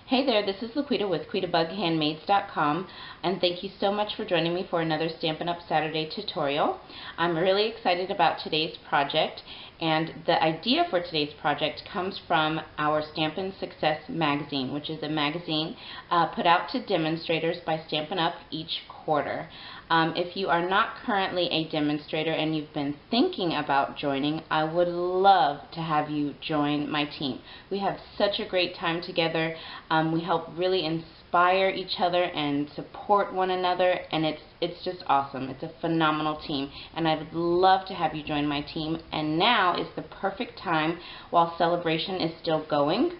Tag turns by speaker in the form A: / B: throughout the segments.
A: Hey there, this is LaQuita with QuitaBugHandmaids.com, and thank you so much for joining me for another Stampin' Up! Saturday tutorial. I'm really excited about today's project, and the idea for today's project comes from our Stampin' Success magazine, which is a magazine put out to demonstrators by Stampin' Up! Each quarter. If you are not currently a demonstrator and you've been thinking about joining, I would love to have you join my team. We have such a great time together. We help really inspire each other and support one another, and it's just awesome. It's a phenomenal team, and I would love to have you join my team. And now is the perfect time while celebration is still going.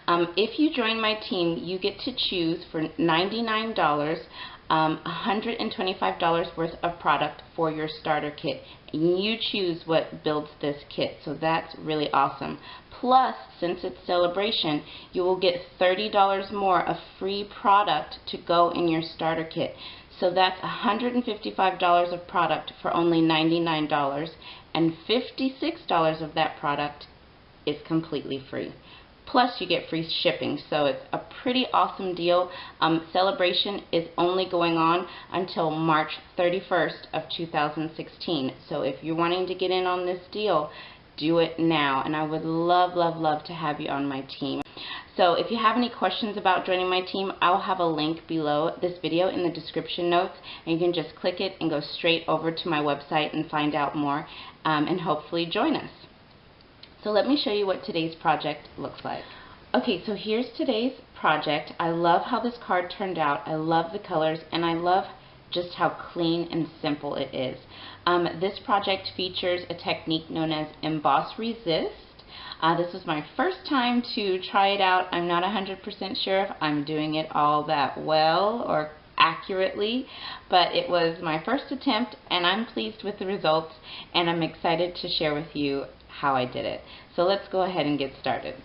A: If you join my team, you get to choose for $99 $125 worth of product for your starter kit. And you choose what builds this kit, so that's really awesome. Plus, since it's celebration, you will get $30 more of free product to go in your starter kit. So that's $155 of product for only $99, and $56 of that product is completely free. Plus you get free shipping, so it's a pretty awesome deal. Celebration is only going on until March 31st of 2016. So if you're wanting to get in on this deal, do it now, and I would love, love, love to have you on my team. So if you have any questions about joining my team, I'll have a link below this video in the description notes, and you can just click it and go straight over to my website and find out more, and hopefully join us. So let me show you what today's project looks like. Okay, so here's today's project. I love how this card turned out. I love the colors, and I love just how clean and simple it is. This project features a technique known as Emboss Resist. This was my first time to try it out. I'm not 100% sure if I'm doing it all that well or accurately, but it was my first attempt, and I'm pleased with the results, and I'm excited to share with you how I did it. So let's go ahead and get started.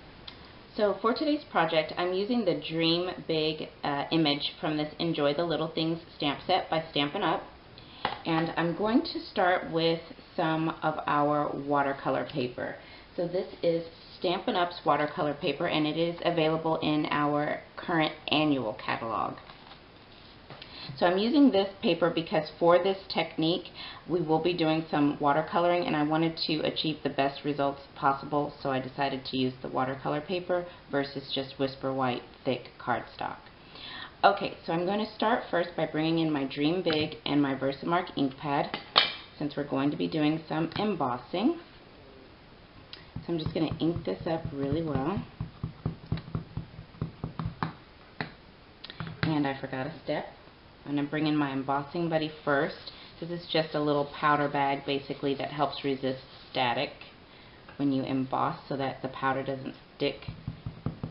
A: So for today's project, I'm using the Dream Big image from this Enjoy the Little Things stamp set by Stampin' Up! And I'm going to start with some of our watercolor paper. So this is Stampin' Up's watercolor paper, and it is available in our current annual catalog. So I'm using this paper because for this technique we will be doing some watercoloring, and I wanted to achieve the best results possible, so I decided to use the watercolor paper versus just Whisper White thick cardstock. Okay, so I'm going to start first by bringing in my Dream Big and my Versamark ink pad, since we're going to be doing some embossing. So I'm just going to ink this up really well. And I forgot a step. I'm going to bring in my embossing buddy first. This is just a little powder bag basically that helps resist static when you emboss, so that the powder doesn't stick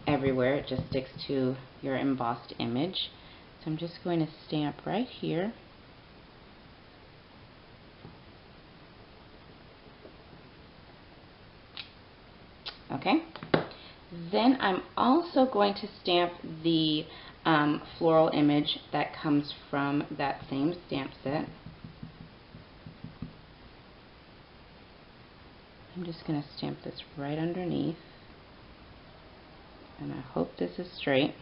A: everywhere. It just sticks to your embossed image. So I'm just going to stamp right here. Okay. Then I'm also going to stamp the floral image that comes from that same stamp set. I'm just going to stamp this right underneath, and I hope this is straight.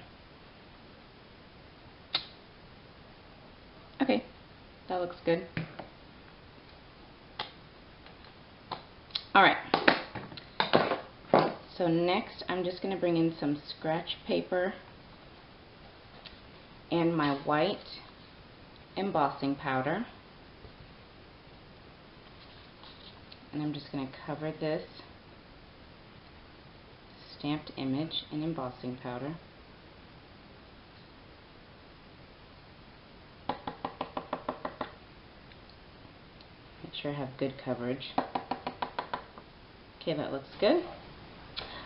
A: Okay, that looks good. Alright, so next I'm just going to bring in some scratch paper and my white embossing powder, and I'm just going to cover this stamped image in embossing powder. Make sure I have good coverage. Okay, that looks good.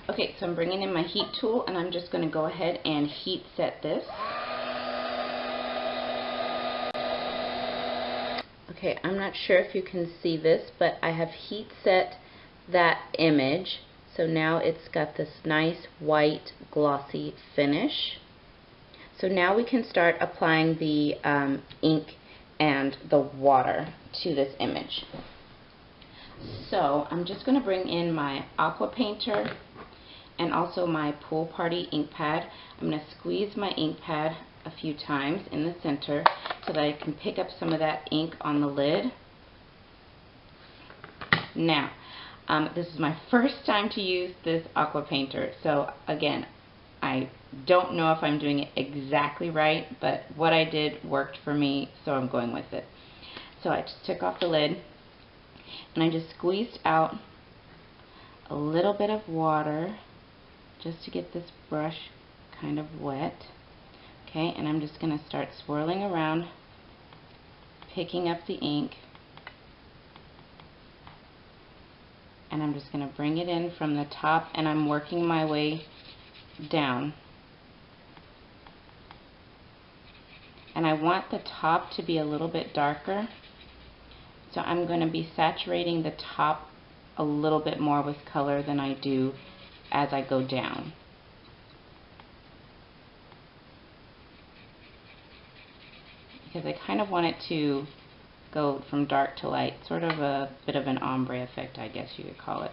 A: Okay, so I'm bringing in my heat tool, and I'm just going to go ahead and heat set this. Okay, I'm not sure if you can see this, but I have heat set that image, so now it's got this nice white glossy finish. So now we can start applying the ink and the water to this image. So I'm just going to bring in my aqua painter and also my Pool Party ink pad. I'm going to squeeze my ink pad a few times in the center so that I can pick up some of that ink on the lid. Now, this is my first time to use this aqua painter, so again, I don't know if I'm doing it exactly right, but what I did worked for me, so I'm going with it. So I just took off the lid and I just squeezed out a little bit of water just to get this brush kind of wet. Okay, and I'm just going to start swirling around, picking up the ink, and I'm just going to bring it in from the top, and I'm working my way down. And I want the top to be a little bit darker, so I'm going to be saturating the top a little bit more with color than I do as I go down. Because I kind of want it to go from dark to light, sort of a bit of an ombre effect, I guess you could call it.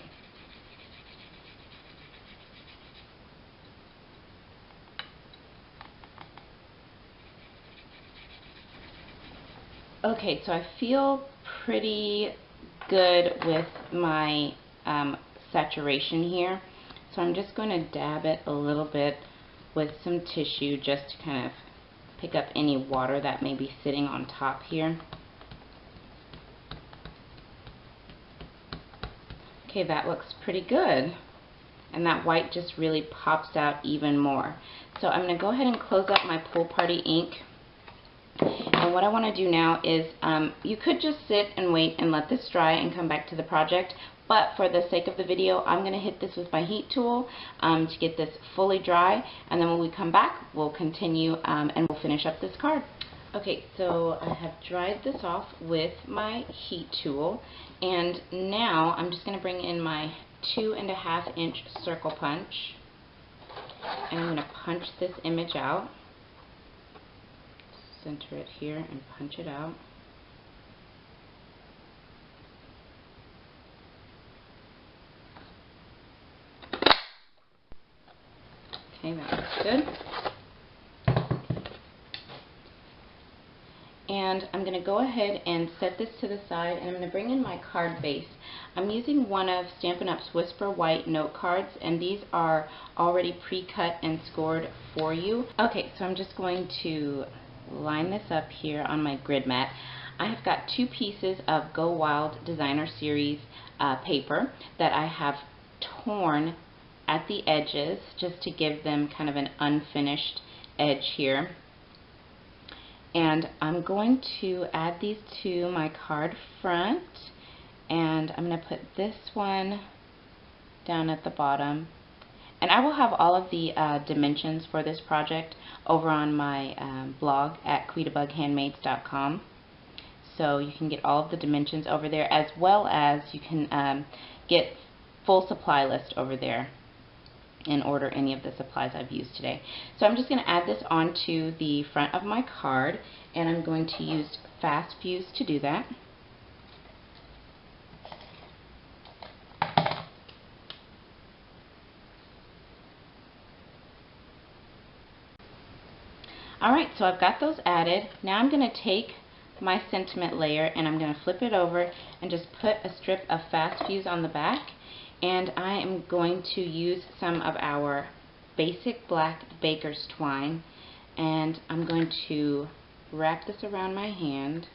A: Okay, so I feel pretty good with my saturation here, so I'm just going to dab it a little bit with some tissue just to kind of pick up any water that may be sitting on top here. Okay, that looks pretty good, and that white just really pops out even more. So I'm going to go ahead and close up my Pool Party ink. And what I want to do now is, you could just sit and wait and let this dry and come back to the project, but for the sake of the video, I'm going to hit this with my heat tool to get this fully dry, and then when we come back, we'll continue and we'll finish up this card. Okay, so I have dried this off with my heat tool, and now I'm just going to bring in my 2.5 inch circle punch, and I'm going to punch this image out. Center it here and punch it out. Okay, that looks good. And I'm going to go ahead and set this to the side, and I'm going to bring in my card base. I'm using one of Stampin' Up's Whisper White note cards, and these are already pre-cut and scored for you. Okay, so I'm just going to line this up here on my grid mat. I have got 2 pieces of Go Wild Designer Series paper that I have torn at the edges just to give them kind of an unfinished edge here. And I'm going to add these to my card front, and I'm going to put this one down at the bottom. And I will have all of the dimensions for this project over on my blog at LaQuitaBugHandmades.com. So you can get all of the dimensions over there, as well as you can get full supply list over there and order any of the supplies I've used today. So I'm just going to add this onto the front of my card, and I'm going to use Fast Fuse to do that. Alright, so I've got those added. Now I'm going to take my sentiment layer and I'm going to flip it over and just put a strip of Fast Fuse on the back, and I am going to use some of our basic black baker's twine, and I'm going to wrap this around my hand.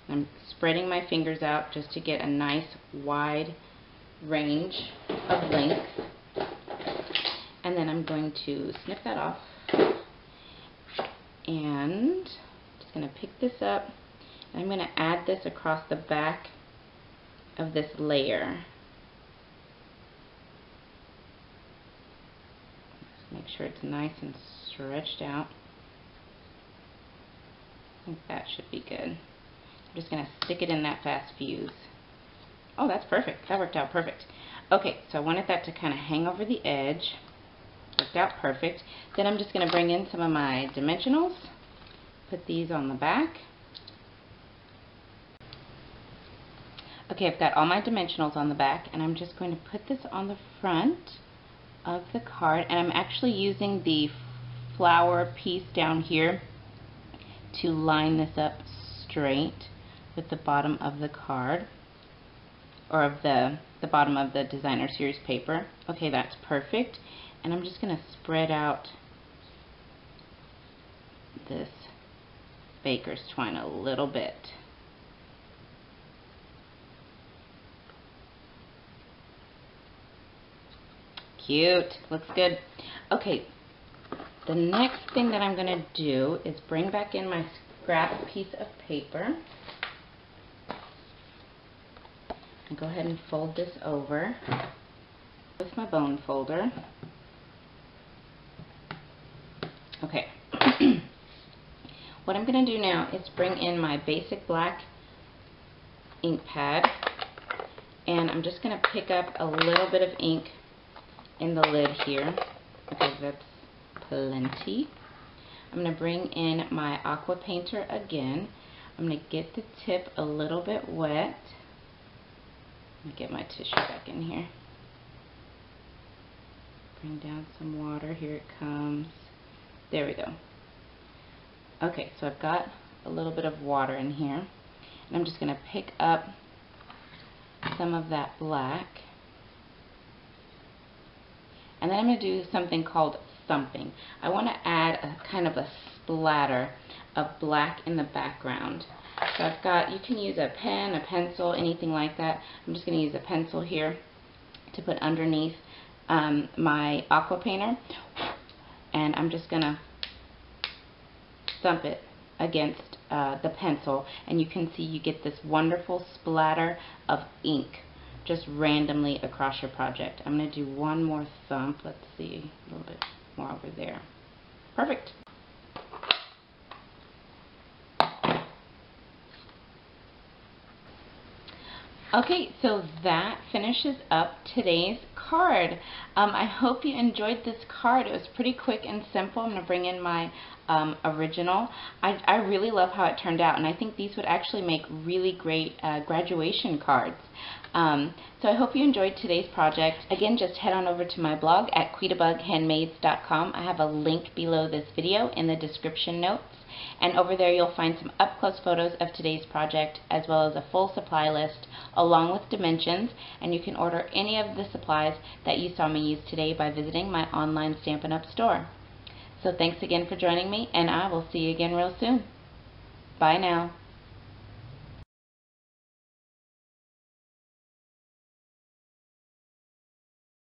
A: I'm spreading my fingers out just to get a nice wide range of length, and then I'm going to snip that off. And I'm just going to pick this up, and I'm going to add this across the back of this layer. Just make sure it's nice and stretched out. I think that should be good. I'm just going to stick it in that Fast Fuse. Oh, that's perfect. That worked out perfect. Okay, so I wanted that to kind of hang over the edge. Worked out perfect. Then I'm just going to bring in some of my dimensionals, put these on the back. Okay, I've got all my dimensionals on the back, and I'm just going to put this on the front of the card, and I'm actually using the flower piece down here to line this up straight with the bottom of the card, or of the bottom of the designer series paper. Okay, that's perfect. And I'm just going to spread out this baker's twine a little bit. Cute, looks good. Okay, the next thing that I'm going to do is bring back in my scrap piece of paper and go ahead and fold this over with my bone folder. Okay, what I'm going to do now is bring in my basic black ink pad, and I'm just going to pick up a little bit of ink in the lid here. Okay, that's plenty. I'm going to bring in my aqua painter again. I'm going to get the tip a little bit wet. Let me get my tissue back in here. Bring down some water. Here it comes. There we go. Okay, so I've got a little bit of water in here, and I'm just going to pick up some of that black, and then I'm going to do something called thumping. I want to add a kind of a splatter of black in the background. So I've got, you can use a pen, a pencil, anything like that. I'm just going to use a pencil here to put underneath my aqua painter, and I'm just going to thump it against the pencil, and you can see you get this wonderful splatter of ink just randomly across your project. I'm going to do one more thump. Let's see, a little bit more over there. Perfect. Okay, so that finishes up today's card. I hope you enjoyed this card. It was pretty quick and simple. I'm going to bring in my original. I really love how it turned out, and I think these would actually make really great graduation cards. So I hope you enjoyed today's project. Again, just head on over to my blog at QuitaBugHandmades.com. I have a link below this video in the description notes, and over there you'll find some up-close photos of today's project, as well as a full supply list along with dimensions, and you can order any of the supplies that you saw me use today by visiting my online Stampin' Up! Store. So thanks again for joining me, and I will see you again real soon. Bye now.